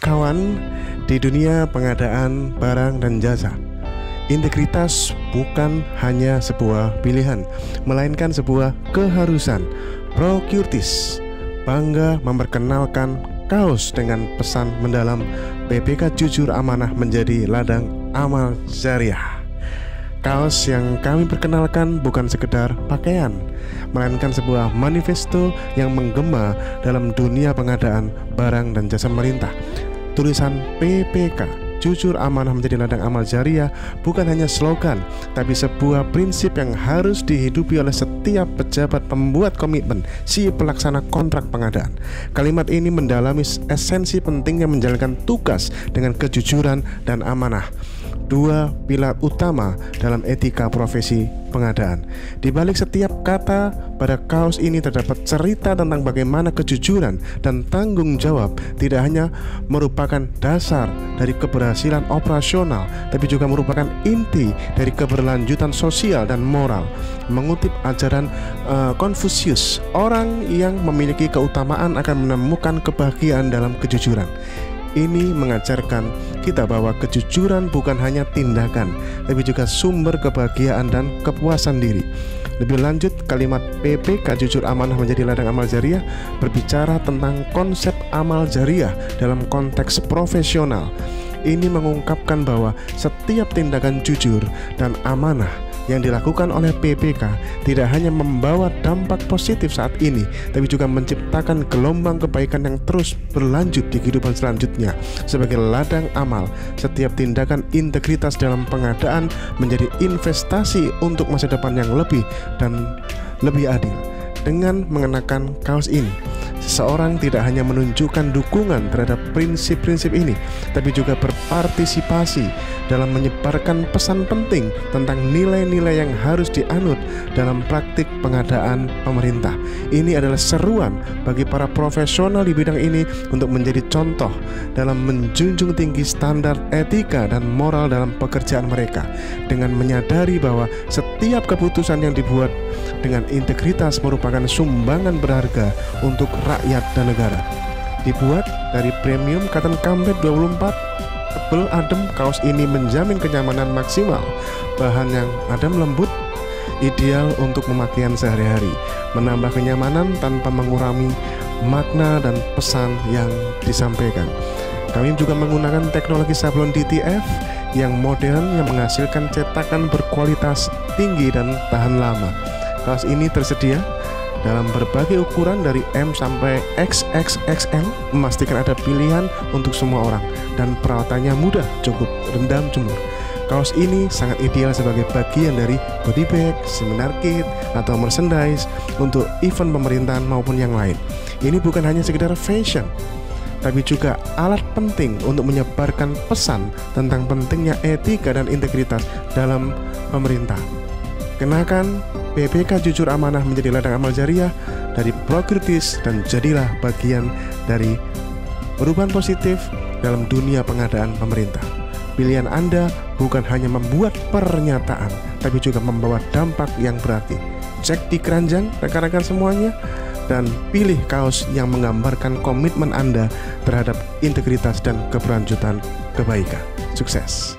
kawan, di dunia pengadaan barang dan jasa, integritas bukan hanya sebuah pilihan, melainkan sebuah keharusan. Procurtis bangga memperkenalkan kaos dengan pesan mendalam, PPK Jujur Amanah menjadi ladang amal jariah. Kaos yang kami perkenalkan bukan sekedar pakaian, melainkan sebuah manifesto yang menggema dalam dunia pengadaan barang dan jasa pemerintah. Tulisan PPK Jujur Amanah menjadi ladang amal jariah bukan hanya slogan, tapi sebuah prinsip yang harus dihidupi oleh setiap pejabat pembuat komitmen, si pelaksana kontrak pengadaan. Kalimat ini mendalami esensi pentingnya menjalankan tugas dengan kejujuran dan amanah, dua pilar utama dalam etika profesi pengadaan. Di balik setiap kata pada kaos ini terdapat cerita tentang bagaimana kejujuran dan tanggung jawab tidak hanya merupakan dasar dari keberhasilan operasional, tapi juga merupakan inti dari keberlanjutan sosial dan moral. Mengutip ajaran Konfusius, orang yang memiliki keutamaan akan menemukan kebahagiaan dalam kejujuran. Ini mengajarkan kita bahwa kejujuran bukan hanya tindakan, tapi juga sumber kebahagiaan dan kepuasan diri. Lebih lanjut, kalimat PPK Jujur Amanah menjadi ladang amal jariah berbicara tentang konsep amal jariah dalam konteks profesional. Ini mengungkapkan bahwa setiap tindakan jujur dan amanah yang dilakukan oleh PPK tidak hanya membawa dampak positif saat ini, tapi juga menciptakan gelombang kebaikan yang terus berlanjut di kehidupan selanjutnya. Sebagai ladang amal, setiap tindakan integritas dalam pengadaan menjadi investasi untuk masa depan yang lebih dan lebih adil. Dengan mengenakan kaos ini, seseorang tidak hanya menunjukkan dukungan terhadap prinsip-prinsip ini, tapi juga berpartisipasi dalam menyebarkan pesan penting tentang nilai-nilai yang harus dianut dalam praktik pengadaan pemerintah. Ini adalah seruan bagi para profesional di bidang ini untuk menjadi contoh dalam menjunjung tinggi standar etika dan moral dalam pekerjaan mereka, dengan menyadari bahwa setiap keputusan yang dibuat dengan integritas merupakan sumbangan berharga untuk rakyat dan negara. Dibuat dari premium cotton combat 24, tebel adem, kaos ini menjamin kenyamanan maksimal. Bahan yang adem lembut, ideal untuk pemakaian sehari-hari, menambah kenyamanan tanpa mengurangi makna dan pesan yang disampaikan. Kami juga menggunakan teknologi sablon DTF yang modern yang menghasilkan cetakan berkualitas tinggi dan tahan lama. Kaos ini tersedia dalam berbagai ukuran dari M sampai XXXL, memastikan ada pilihan untuk semua orang dan perawatannya mudah, cukup rendam jemur. Kaos ini sangat ideal sebagai bagian dari body bag, seminar kit, atau merchandise untuk event pemerintahan maupun yang lain. Ini bukan hanya sekedar fashion, tapi juga alat penting untuk menyebarkan pesan tentang pentingnya etika dan integritas dalam pemerintah. Kenakan PPK Jujur Amanah menjadi ladang amal jariah dari Procurtis dan jadilah bagian dari perubahan positif dalam dunia pengadaan pemerintah. Pilihan Anda bukan hanya membuat pernyataan, tapi juga membawa dampak yang berarti. Cek di keranjang rekan-rekan semuanya dan pilih kaos yang menggambarkan komitmen Anda terhadap integritas dan keberlanjutan kebaikan. Sukses!